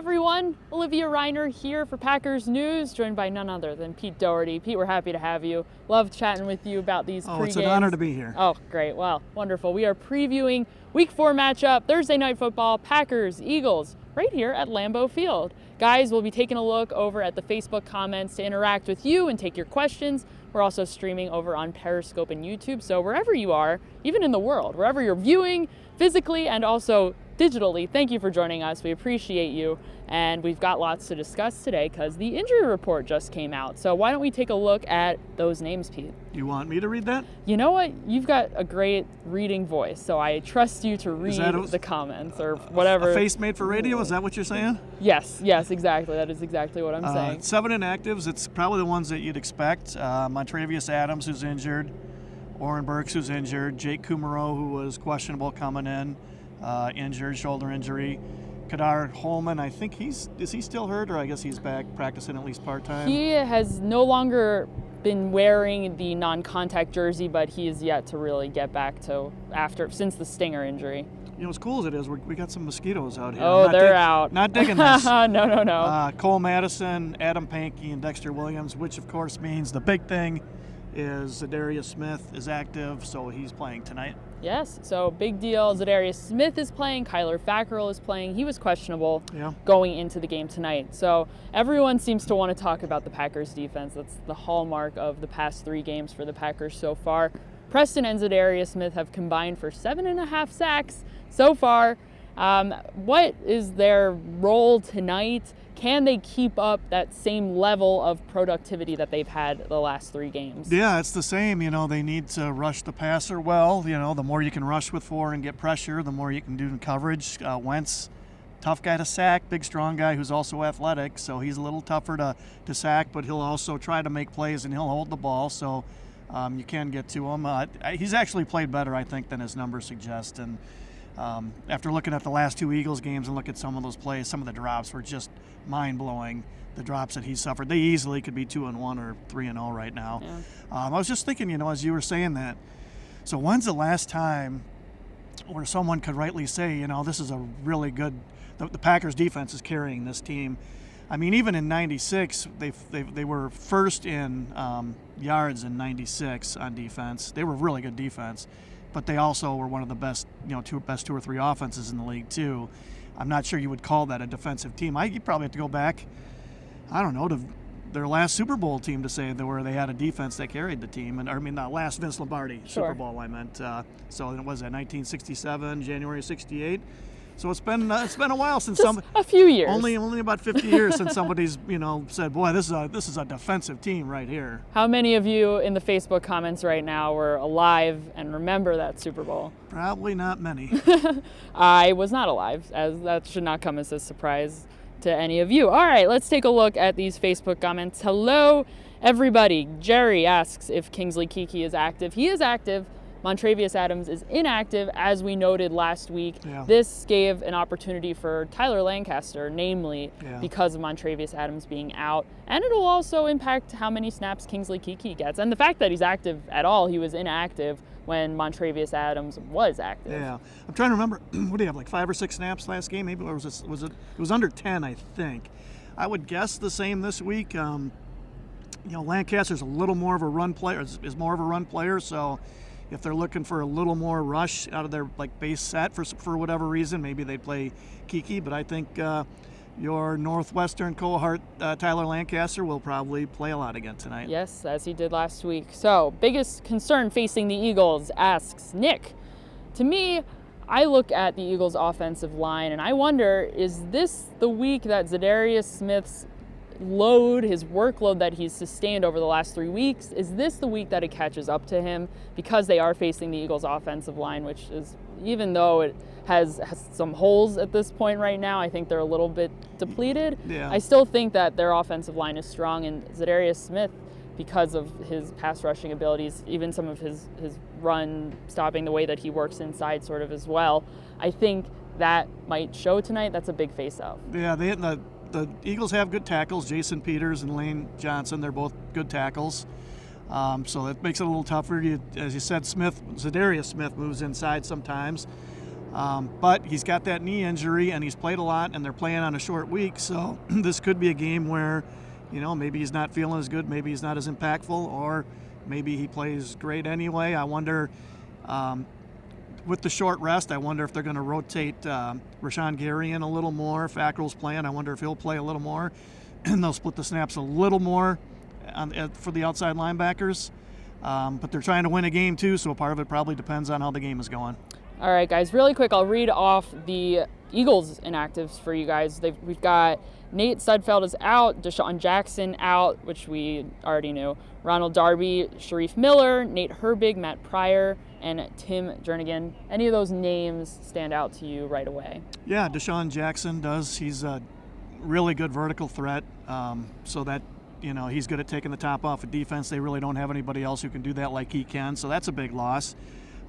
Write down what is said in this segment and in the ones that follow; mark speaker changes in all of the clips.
Speaker 1: everyone, Olivia Reiner here for Packers News, joined by none other than Pete Doherty. Pete, we're happy to have you. Love chatting with you about these pre-games.
Speaker 2: It's an honor to be here.
Speaker 1: Oh, great. Well, wonderful. We are previewing Week 4 matchup, Thursday Night Football, Packers, Eagles, right here at Lambeau Field. Guys, we'll be taking a look over at the Facebook comments to interact with you and take your questions. We're also streaming over on Periscope and YouTube, so wherever you are, even in the world, wherever you're viewing physically and also digitally, thank you for joining us. We appreciate you, and we've got lots to discuss today because the injury report just came out. So why don't we take a look at those names, Pete?
Speaker 2: You want me to read that?
Speaker 1: You know what? You've got a great reading voice, so I trust you to read the comments or whatever.
Speaker 2: A face made for radio? Is that what you're saying?
Speaker 1: Yes, exactly. That is exactly what I'm saying.
Speaker 2: 7 inactives. It's probably the ones that you'd expect. Montravius Adams, who's injured. Oren Burks, who's injured. Jake Kumaro, who was questionable coming in. Injured, shoulder injury. Kadar Holman, I think is he still hurt, or I guess he's back practicing at least part-time?
Speaker 1: He has no longer been wearing the non-contact jersey, but he is yet to really get back to since the stinger injury.
Speaker 2: You know, as cool as it is, we got some mosquitoes out here.
Speaker 1: Oh, they're out.
Speaker 2: Not digging this.
Speaker 1: No.
Speaker 2: Cole Madison, Adam Pankey, and Dexter Williams, which of course means the big thing is Zadarius Smith is active, so he's playing tonight.
Speaker 1: Yes, so big deal. Zadarius Smith is playing. Kyler Fackrell is playing. He was questionable going into the game tonight. So everyone seems to want to talk about the Packers defense. That's the hallmark of the past 3 games for the Packers so far. Preston and Zadarius Smith have combined for 7.5 sacks so far. What is their role tonight? Can they keep up that same level of productivity that they've had the last 3 games?
Speaker 2: Yeah, it's the same. You know, they need to rush the passer well. You know, the more you can rush with 4 and get pressure, the more you can do in coverage. Wentz, tough guy to sack, big, strong guy who's also athletic, so he's a little tougher to sack, but he'll also try to make plays and he'll hold the ball, so you can get to him. He's actually played better, I think, than his numbers suggest. And after looking at the last 2 Eagles games and look at some of those plays, some of the drops were just mind-blowing. The drops that he suffered, they easily could be 2-1 or 3-0 right now.
Speaker 1: Yeah.
Speaker 2: I was just thinking, you know, as you were saying that, so when's the last time where someone could rightly say, you know, this is a really good, the Packers defense is carrying this team. I mean, even in '96, they were first in yards in '96 on defense. They were really good defense, but they also were one of the best, you know, best 2 or 3 offenses in the league too. I'm not sure you would call that a defensive team. You probably have to go back, I don't know, to their last Super Bowl team to say where they had a defense that carried the team. And I mean, the last Vince Lombardi Super Bowl, I meant. So it was at 1967, January '68. So it's been a while since
Speaker 1: a few years.
Speaker 2: Only about 50 years since somebody's, you know, said, boy, this is a defensive team right here.
Speaker 1: How many of you in the Facebook comments right now were alive and remember that Super Bowl?
Speaker 2: Probably not many.
Speaker 1: I was not alive, as that should not come as a surprise to any of you. All right, let's take a look at these Facebook comments. Hello, everybody. Jerry asks if Kingsley Keke is active. He is active. Montravius Adams is inactive, as we noted last week.
Speaker 2: Yeah.
Speaker 1: This gave an opportunity for Tyler Lancaster, namely because of Montravius Adams being out. And it'll also impact how many snaps Kingsley Keke gets. And the fact that he's active at all, he was inactive when Montravius Adams was active.
Speaker 2: Yeah. I'm trying to remember, what do you have, like 5 or 6 snaps last game? Maybe, or it was under 10, I think. I would guess the same this week. You know, Lancaster's a little more of a run player, is more of a run player, so if they're looking for a little more rush out of their base set for whatever reason, maybe they'd play Keke. But I think your Northwestern cohort, Tyler Lancaster, will probably play a lot again tonight.
Speaker 1: Yes, as he did last week. So, biggest concern facing the Eagles, asks Nick. To me, I look at the Eagles' offensive line and I wonder, is this the week that Zadarius Smith's load, his workload that he's sustained over the last 3 weeks, is this the week that it catches up to him? Because they are facing the Eagles' offensive line, which is, even though it has some holes at this point right now, I think they're a little bit depleted.
Speaker 2: Yeah.
Speaker 1: I still think that their offensive line is strong, and Zadarius Smith, because of his pass rushing abilities, even some of his run stopping, the way that he works inside sort of as well, I think that might show tonight. That's a big face-off.
Speaker 2: Yeah, the Eagles have good tackles. Jason Peters and Lane Johnson, they're both good tackles. So that makes it a little tougher. As you said, Zadarius Smith moves inside sometimes. But he's got that knee injury, and he's played a lot, and they're playing on a short week, so this could be a game where, maybe he's not feeling as good, maybe he's not as impactful, or maybe he plays great anyway. I wonder, with the short rest, I wonder if they're going to rotate Rashawn Gary in a little more. Fackrell's playing. I wonder if he'll play a little more, and they'll split the snaps a little more for the outside linebackers. But they're trying to win a game too, so part of it probably depends on how the game is going.
Speaker 1: All right, guys, really quick, I'll read off the Eagles inactives for you guys. We've got Nate Sudfeld is out, Deshaun Jackson out, which we already knew, Ronald Darby, Sharif Miller, Nate Herbig, Matt Pryor, and Tim Jernigan. Any of those names stand out to you right away?
Speaker 2: Yeah, Deshaun Jackson does. He's a really good vertical threat, so that he's good at taking the top off of defense. They really don't have anybody else who can do that like he can, so that's a big loss.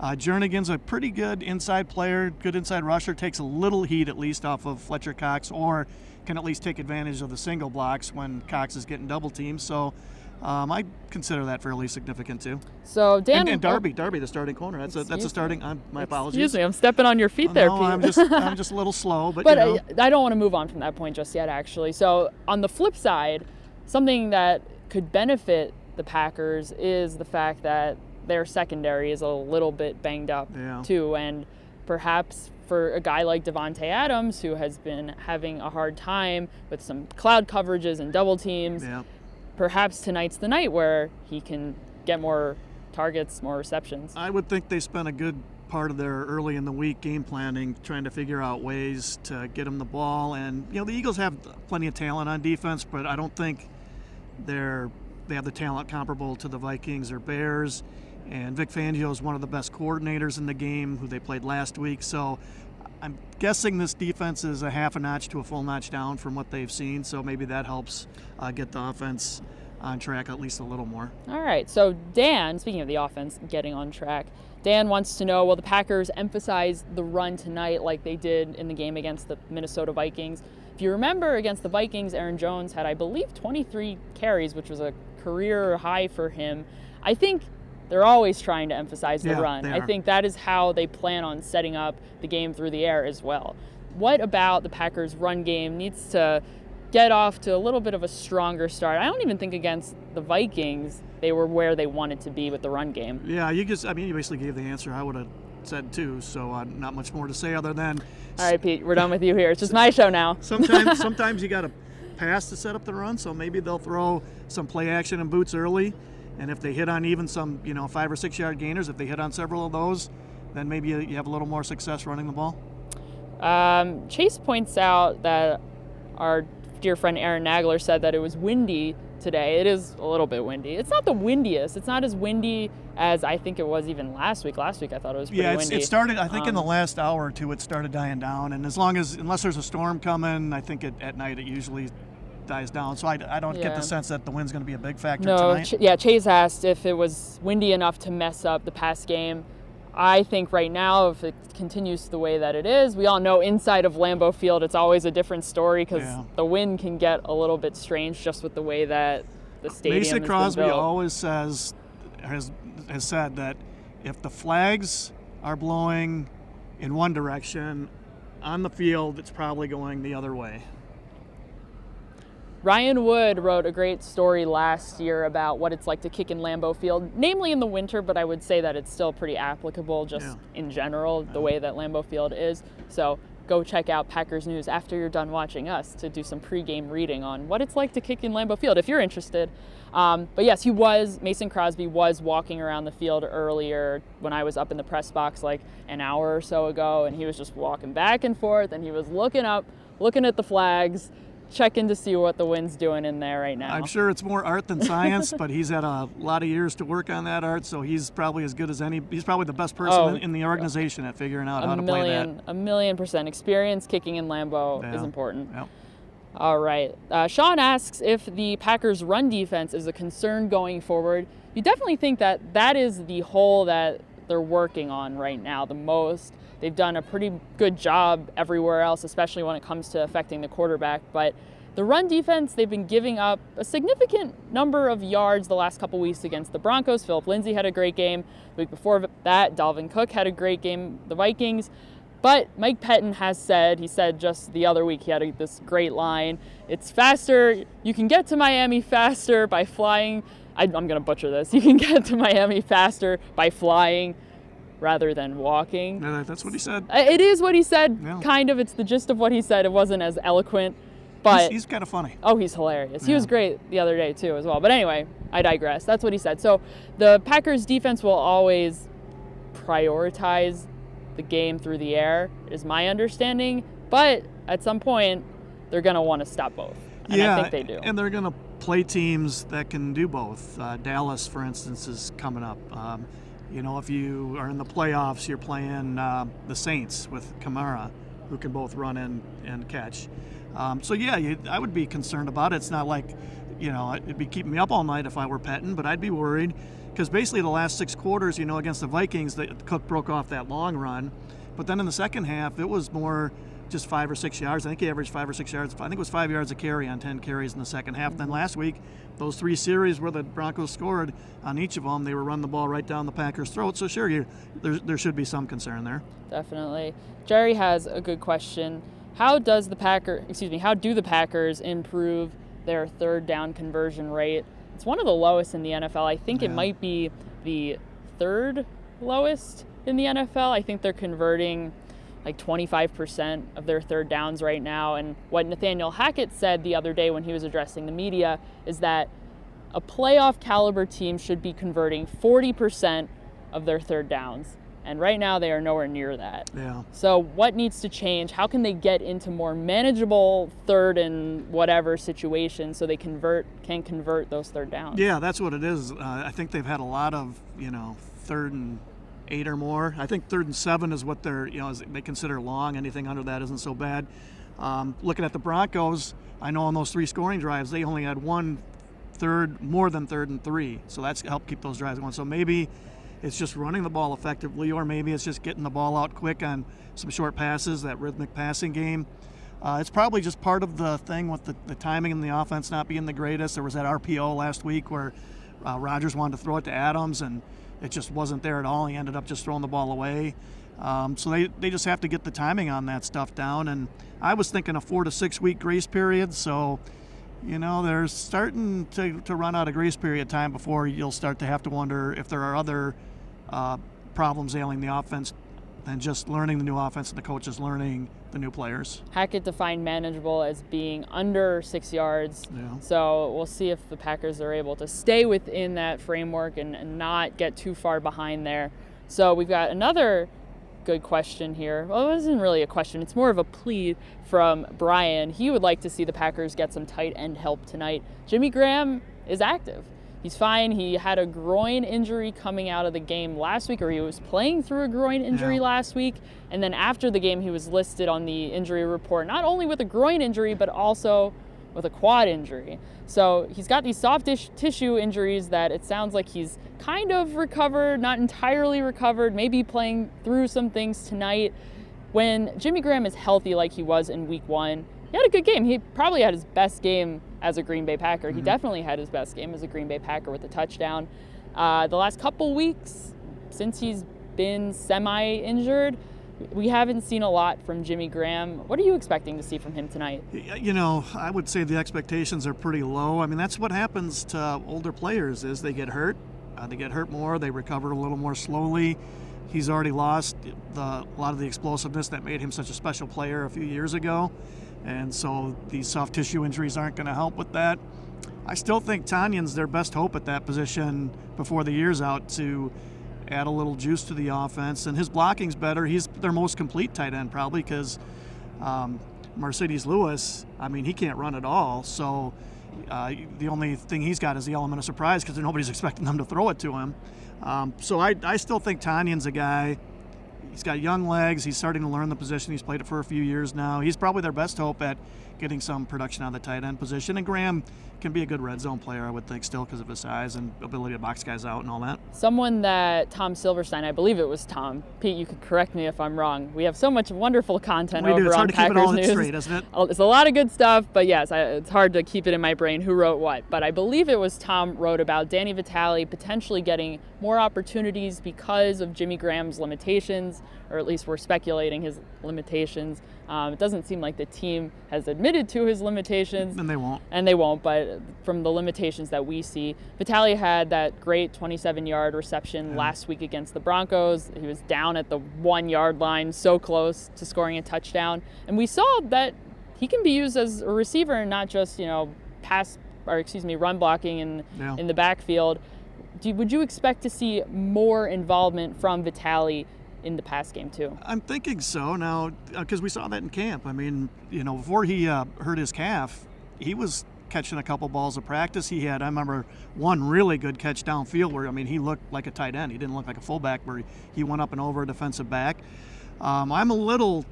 Speaker 2: Jernigan's a pretty good inside player, good inside rusher, takes a little heat at least off of Fletcher Cox, or can at least take advantage of the single blocks when Cox is getting double teamed. So I consider that fairly significant too.
Speaker 1: So Dan
Speaker 2: and Darby, the starting corner. That's a starting. My apologies.
Speaker 1: Excuse me, I'm stepping on your feet there, Pete.
Speaker 2: I'm just a little slow, but
Speaker 1: I don't want to move on from that point just yet, actually. So on the flip side, something that could benefit the Packers is the fact that their secondary is a little bit banged up too, and perhaps for a guy like Devontae Adams, who has been having a hard time with some cloud coverages and double teams, perhaps tonight's the night where he can get more targets, more receptions.
Speaker 2: I would think they spent a good part of their early in the week game planning trying to figure out ways to get him the ball, and the Eagles have plenty of talent on defense, but I don't think they have the talent comparable to the Vikings or Bears. And Vic Fangio is one of the best coordinators in the game, who they played last week. So I'm guessing this defense is a half a notch to a full notch down from what they've seen. So maybe that helps get the offense on track at least a little more. All
Speaker 1: right. So Dan, speaking of the offense getting on track, Dan wants to know, will the Packers emphasize the run tonight like they did in the game against the Minnesota Vikings? If you remember, against the Vikings, Aaron Jones had, I believe, 23 carries, which was a career high for him. I think they're always trying to emphasize the run. I think that is how they plan on setting up the game through the air as well. What about the Packers' run game needs to get off to a little bit of a stronger start? I don't even think against the Vikings they were where they wanted to be with the run game.
Speaker 2: Yeah, you basically gave the answer I would have said too, so not much more to say other than...
Speaker 1: All right, Pete, we're done with you here. It's just my show now.
Speaker 2: Sometimes you got to pass to set up the run, so maybe they'll throw some play action and boots early. And if they hit on even some, 5 or 6 yard gainers, if they hit on several of those, then maybe you have a little more success running the ball.
Speaker 1: Chase points out that our dear friend Aaron Nagler said that it was windy today. It is a little bit windy. It's not the windiest. It's not as windy as I think it was even last week. Last week I thought it was pretty windy.
Speaker 2: It started, I think in the last hour or two, it started dying down. And unless there's a storm coming, I think at night it usually dies down, so I don't get the sense that the wind's going to be a big factor tonight.
Speaker 1: Chase asked if it was windy enough to mess up the past game. I think right now, if it continues the way that it is, we all know inside of Lambeau Field it's always a different story because the wind can get a little bit strange just with the way that the stadium is built.
Speaker 2: Mason Crosby always has said that if the flags are blowing in one direction on the field, it's probably going the other way.
Speaker 1: Ryan Wood wrote a great story last year about what it's like to kick in Lambeau Field, namely in the winter, but I would say that it's still pretty applicable just in general, the way that Lambeau Field is. So go check out Packers News after you're done watching us to do some pregame reading on what it's like to kick in Lambeau Field, if you're interested. But yes, Mason Crosby was walking around the field earlier when I was up in the press box like an hour or so ago, and he was just walking back and forth, and he was looking up, looking at the flags, checking to see what the wind's doing in there right now.
Speaker 2: I'm sure it's more art than science, but he's had a lot of years to work on that art, so he's probably as good as any. He's probably the best person in the organization at figuring out how to play that.
Speaker 1: 1,000,000% experience kicking in Lambeau is important.
Speaker 2: Yeah.
Speaker 1: All right. Sean asks if the Packers' run defense is a concern going forward. You definitely think that is the hole that they're working on right now the most. They've done a pretty good job everywhere else, especially when it comes to affecting the quarterback. But the run defense, they've been giving up a significant number of yards the last couple weeks against the Broncos. Philip Lindsay had a great game. The week before that, Dalvin Cook had a great game. The Vikings. But Mike Pettin has said, he said just the other week, he had this great line, it's faster, you can get to Miami faster by flying. I'm going to butcher this. You can get to Miami faster by flying rather than walking.
Speaker 2: Yeah, that's what he said.
Speaker 1: It is what he said,
Speaker 2: yeah.
Speaker 1: Kind of. It's the gist of what he said. It wasn't as eloquent, but
Speaker 2: he's kind of funny.
Speaker 1: Oh, he's hilarious.
Speaker 2: Yeah.
Speaker 1: He was great the other day too as well. But anyway, I digress. That's what he said. So the Packers defense will always prioritize the game through the air, is my understanding. But at some point, they're going to want to stop both. And
Speaker 2: yeah,
Speaker 1: I think they do.
Speaker 2: And they're going to play teams that can do both. Dallas, for instance, is coming up. If you are in the playoffs, you're playing the Saints with Kamara, who can both run and catch. I would be concerned about it. It's not like, it'd be keeping me up all night if I were Pettin, but I'd be worried because basically the last 6 quarters, against the Vikings, Cook broke off that long run. But then in the second half, it was more just 5 or 6 yards. I think he averaged 5 or 6 yards. I think it was 5 yards a carry on 10 carries in the second half. Then last week, those 3 series where the Broncos scored on each of them, they were running the ball right down the Packers' throat. So sure, there should be some concern there.
Speaker 1: Definitely. Jerry has a good question. How do the Packers improve their third down conversion rate? It's one of the lowest in the NFL. I think it might be the 3rd lowest in the NFL. I think they're converting like 25% of their third downs right now. And what Nathaniel Hackett said the other day when he was addressing the media is that a playoff caliber team should be converting 40% of their third downs. And right now they are nowhere near that.
Speaker 2: Yeah.
Speaker 1: So what needs to change? How can they get into more manageable third and whatever situations so they can convert those third downs?
Speaker 2: Yeah, that's what it is. I think they've had a lot of, 3rd and 8 or more. I think 3rd and 7 is what they consider long. Anything under that isn't so bad. Looking at the Broncos, I know on those 3 scoring drives, they only had more than 3rd and 3. So that's helped keep those drives going. So maybe it's just running the ball effectively, or maybe it's just getting the ball out quick on some short passes, that rhythmic passing game. It's probably just part of the thing with the timing in the offense not being the greatest. There was that RPO last week where Rodgers wanted to throw it to Adams, and it just wasn't there at all. He ended up just throwing the ball away. So they just have to get the timing on that stuff down. And I was thinking a 4 to 6 week grace period. So, they're starting to run out of grace period time before you'll start to have to wonder if there are other problems ailing the offense than just learning the new offense and the coaches learning the new players.
Speaker 1: Hackett defined manageable as being under 6 yards.
Speaker 2: Yeah.
Speaker 1: So we'll see if the Packers are able to stay within that framework and not get too far behind there. So we've got another good question here. Well, it isn't really a question. It's more of a plea from Brian. He would like to see the Packers get some tight end help tonight. Jimmy Graham is active. He's fine. He had a groin injury coming out of the game last week, or he was playing through a groin injury last week. And then after the game, he was listed on the injury report, not only with a groin injury, but also with a quad injury. So he's got these soft tissue injuries that it sounds like he's kind of recovered, not entirely recovered, maybe playing through some things tonight. When Jimmy Graham is healthy like he was in week 1, he had a good game. He probably had his best game as a Green Bay Packer. He definitely had his best game as a Green Bay Packer with a touchdown. The last couple weeks, since he's been semi-injured, we haven't seen a lot from Jimmy Graham. What are you expecting to see from him tonight?
Speaker 2: I would say the expectations are pretty low. I mean, that's what happens to older players is they get hurt. They get hurt more. They recover a little more slowly. He's already lost a lot of the explosiveness that made him such a special player a few years ago. And so these soft tissue injuries aren't going to help with that. I still think Tanyan's their best hope at that position before the year's out to add a little juice to the offense. And his blocking's better. He's their most complete tight end probably because Mercedes Lewis, he can't run at all. So the only thing he's got is the element of surprise because nobody's expecting them to throw it to him. So I still think Tanyan's a guy. He's got young legs. He's starting to learn the position. He's played it for a few years now. He's probably their best hope at getting some production on the tight end position. And Graham can be a good red zone player, I would think, still because of his size and ability to box guys out and all that.
Speaker 1: Someone that Tom Silverstein, I believe it was Tom. Pete, you could correct me if I'm wrong. We have so much wonderful content over
Speaker 2: It's
Speaker 1: on
Speaker 2: hard to keep it all
Speaker 1: Packers News.
Speaker 2: straight, isn't it?
Speaker 1: It's a lot of good stuff, but yes, it's hard to keep it in my brain who wrote what. But I believe it was Tom wrote about Danny Vitale potentially getting more opportunities because of Jimmy Graham's limitations, or at least we're speculating his limitations. It doesn't seem like the team has admitted to his limitations.
Speaker 2: And they won't.
Speaker 1: And they won't, but from the limitations that we see, Vitale had that great 27-yard reception last week against the Broncos. He was down at the 1-yard line, so close to scoring a touchdown. And we saw that he can be used as a receiver and not just, run blocking in the backfield. Would you expect to see more involvement from Vitale in the pass game too?
Speaker 2: I'm thinking so now, because we saw that in camp. I mean, before he hurt his calf, he was catching a couple balls of practice. I remember one really good catch downfield where, he looked like a tight end. He didn't look like a fullback, where he went up and over a defensive back. I'm a little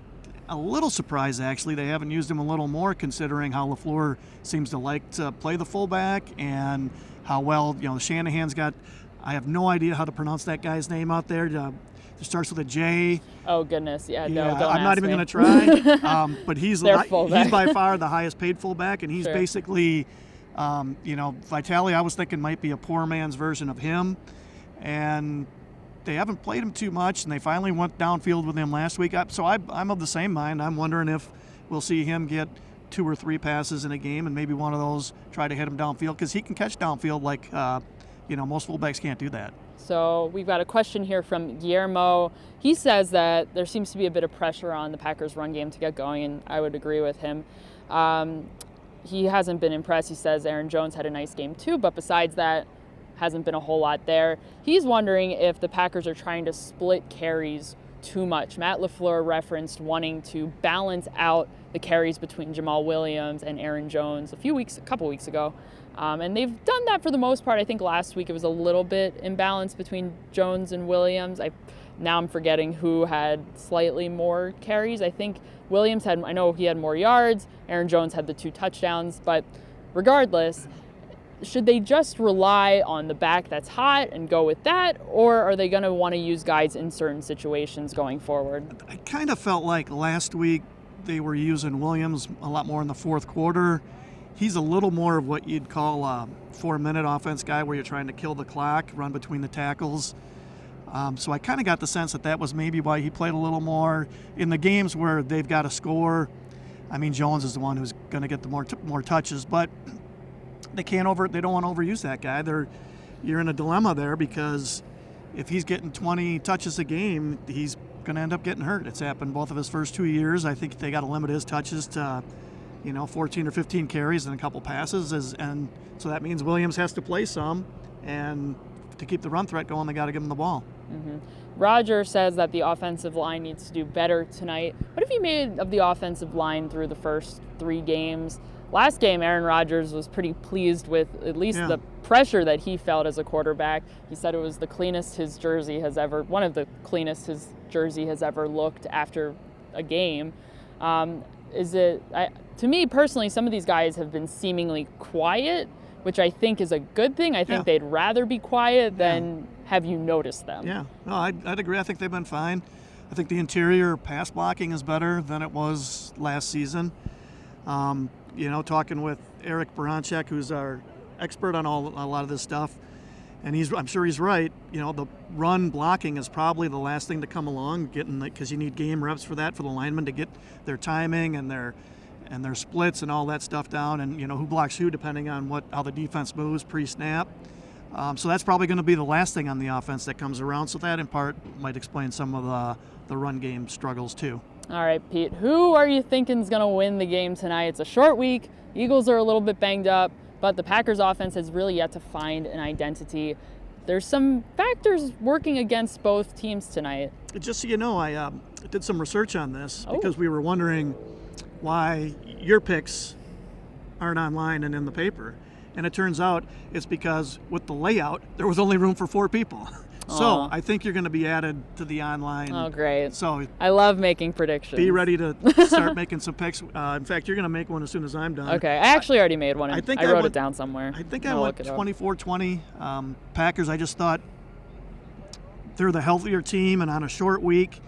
Speaker 2: surprised, actually, they haven't used him a little more, considering how LaFleur seems to like to play the fullback and how well, Shanahan's got, I have no idea how to pronounce that guy's name out there. It starts with a J.
Speaker 1: Oh, goodness. Yeah, no, don't
Speaker 2: I'm not even
Speaker 1: going
Speaker 2: to try. But he's by far the highest paid fullback, and he's basically, Vitale, I was thinking might be a poor man's version of him. And they haven't played him too much, and they finally went downfield with him last week. So I'm of the same mind. I'm wondering if we'll see him get 2 or 3 passes in a game, and maybe one of those try to hit him downfield, because he can catch downfield like, most fullbacks can't do that.
Speaker 1: So we've got a question here from Guillermo. He says that there seems to be a bit of pressure on the Packers' run game to get going, and I would agree with him. He hasn't been impressed. He says Aaron Jones had a nice game too, but besides that, hasn't been a whole lot there. He's wondering if the Packers are trying to split carries too much. Matt LaFleur referenced wanting to balance out the carries between Jamal Williams and Aaron Jones a couple weeks ago. And they've done that for the most part. I think last week it was a little bit imbalanced between Jones and Williams. Now I'm forgetting who had slightly more carries. I think Williams I know he had more yards. Aaron Jones had the 2 touchdowns. But regardless, should they just rely on the back that's hot and go with that? Or are they going to want to use guys in certain situations going forward?
Speaker 2: I kind of felt like last week they were using Williams a lot more in the fourth quarter. He's a little more of what you'd call a 4-minute offense guy, where you're trying to kill the clock, run between the tackles. So I kind of got the sense that was maybe why he played a little more. In the games where they've got to score, Jones is the one who's going to get the more touches, but they don't want to overuse that guy. You're in a dilemma there, because if he's getting 20 touches a game, he's going to end up getting hurt. It's happened both of his first 2 years. I think they got to limit his touches to 14 or 15 carries and a couple passes, and so that means Williams has to play some, and to keep the run threat going, they got to give him the ball.
Speaker 1: Mm-hmm. Roger says that the offensive line needs to do better tonight. What have you made of the offensive line through the first 3 games? Last game, Aaron Rodgers was pretty pleased with at least the pressure that he felt as a quarterback. He said it was one of the cleanest his jersey has ever looked after a game. To me personally, some of these guys have been seemingly quiet, which I think is a good thing. I think they'd rather be quiet than have you noticed them.
Speaker 2: Yeah, no, I'd agree. I think they've been fine. I think the interior pass blocking is better than it was last season. Talking with Eric Baranchek, who's our expert on a lot of this stuff, and I'm sure he's right. The run blocking is probably the last thing to come along, because you need game reps for that, for the linemen to get their timing and their splits and all that stuff down, and who blocks who depending on how the defense moves pre-snap. So that's probably going to be the last thing on the offense that comes around. So that in part might explain some of the run game struggles too. All
Speaker 1: right, Pete, who are you thinking is going to win the game tonight? It's a short week. Eagles are a little bit banged up, but the Packers offense has really yet to find an identity. There's some factors working against both teams tonight.
Speaker 2: Just so you know, I did some research on this because we were wondering why your picks aren't online and in the paper. And it turns out it's because with the layout, there was only room for 4 people. So I think you're going to be added to the online.
Speaker 1: Oh, great.
Speaker 2: So
Speaker 1: I love making predictions.
Speaker 2: be ready to start making some picks. In fact, you're going to make one as soon as I'm done.
Speaker 1: Okay. I actually already made one. I wrote it down somewhere.
Speaker 2: I think I went 24-20. Packers, I just thought they're the healthier team, and on a short week,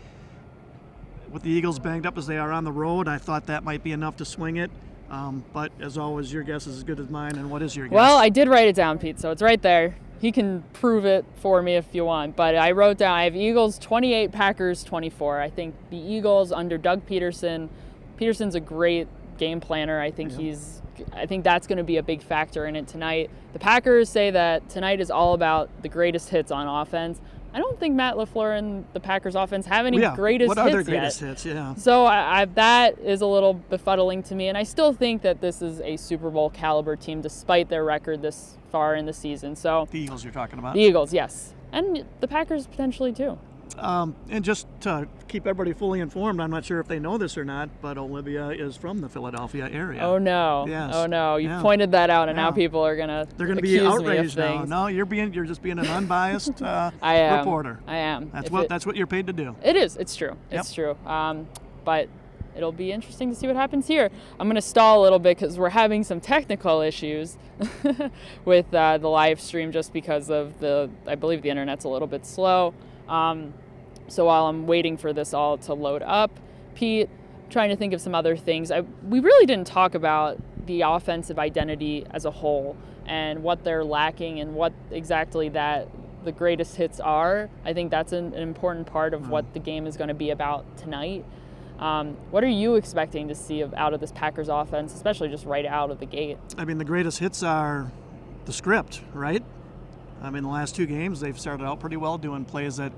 Speaker 2: with the Eagles banged up as they are on the road, I thought that might be enough to swing it. But as always, your guess is as good as mine. And what is your guess?
Speaker 1: Well, I did write it down, Pete, so it's right there. He can prove it for me if you want. But I wrote down, I have Eagles 28, Packers 24. I think the Eagles under Doug Peterson. Peterson's a great game planner. I think I think that's going to be a big factor in it tonight. The Packers say that tonight is all about the greatest hits on offense. I don't think Matt LaFleur and the Packers offense have any greatest hits yet.
Speaker 2: What are their greatest hits? Yeah.
Speaker 1: So that is a little befuddling to me, and I still think that this is a Super Bowl caliber team despite their record this far in the season. So
Speaker 2: the Eagles you're talking about?
Speaker 1: The Eagles, yes. And the Packers potentially too.
Speaker 2: And just to keep everybody fully informed, I'm not sure if they know this or not, but Olivia is from the Philadelphia area.
Speaker 1: Oh no!
Speaker 2: Yes.
Speaker 1: Oh no! You pointed that out, and now people are gonna
Speaker 2: be outraged now. No, you're just being an unbiased reporter.
Speaker 1: I am.
Speaker 2: That's what you're paid to do.
Speaker 1: It is. It's true. It's true. But it'll be interesting to see what happens here. I'm going to stall a little bit because we're having some technical issues with the live stream just because of I believe the internet's a little bit slow. So while I'm waiting for this all to load up, Pete, trying to think of some other things. We really didn't talk about the offensive identity as a whole and what they're lacking and what exactly the greatest hits are. I think that's an important part of what the game is going to be about tonight. What are you expecting to see out of this Packers offense, especially just right out of the gate?
Speaker 2: I mean, the greatest hits are the script, right? I mean, the last two games, they've started out pretty well doing plays that,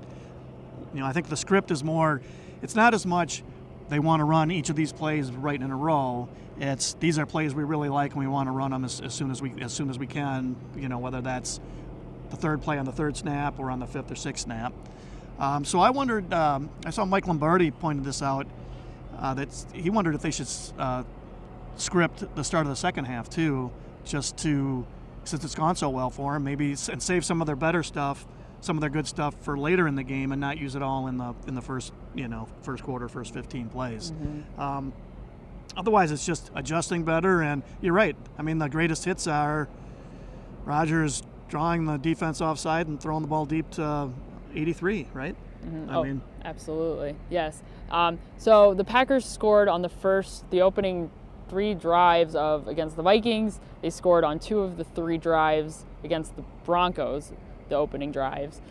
Speaker 2: I think the script is more, it's not as much they want to run each of these plays right in a row. It's these are plays we really like and we want to run them as soon as we can, whether that's the third play on the third snap or on the fifth or sixth snap. So I wondered, I saw Mike Lombardi pointed this out, that he wondered if they should script the start of the second half too, just to, since it's gone so well for them, maybe and save some of their better stuff, some of their good stuff for later in the game, and not use it all in the first quarter, first 15 plays. Mm-hmm. Otherwise, it's just adjusting better. And you're right. I mean, the greatest hits are Rodgers drawing the defense offside and throwing the ball deep to 83, right?
Speaker 1: Mm-hmm. Absolutely, yes. So the Packers scored on the opening 3 drives against the Vikings. They scored on 2 of the 3 drives against the Broncos, the opening drives.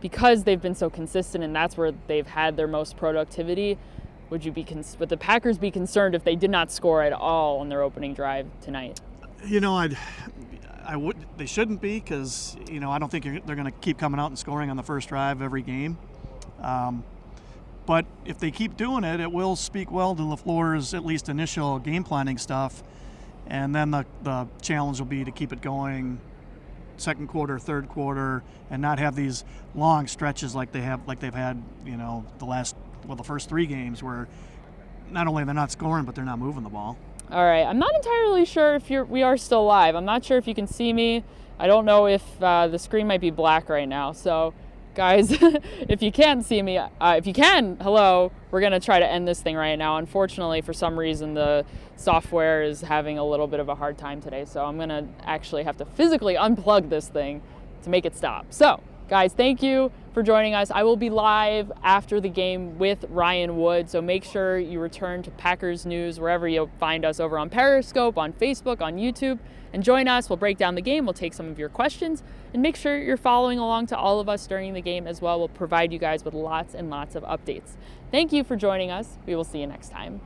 Speaker 1: Because they've been so consistent and that's where they've had their most productivity, would the Packers be concerned if they did not score at all on their opening drive tonight?
Speaker 2: I would. They shouldn't be, because I don't think they're going to keep coming out and scoring on the first drive every game. But if they keep doing it, it will speak well to LaFleur's at least initial game planning stuff, and then the challenge will be to keep it going second quarter, third quarter, and not have these long stretches like they've had the first 3 games where not only they're not scoring but they're not moving the ball. All
Speaker 1: right, I'm not entirely sure if we are still live. I'm not sure if you can see me. I don't know if the screen might be black right now. So, guys, if you can't see me, if you can, hello, we're going to try to end this thing right now. Unfortunately, for some reason, the software is having a little bit of a hard time today. So I'm going to actually have to physically unplug this thing to make it stop. So, guys, thank you for joining us. I will be live after the game with Ryan Wood, so make sure you return to Packers News wherever you'll find us, over on Periscope, on Facebook, on YouTube, and join us. We'll break down the game, we'll take some of your questions, and make sure you're following along to all of us during the game as well. We'll provide you guys with lots and lots of updates. Thank you for joining us. We will see you next time.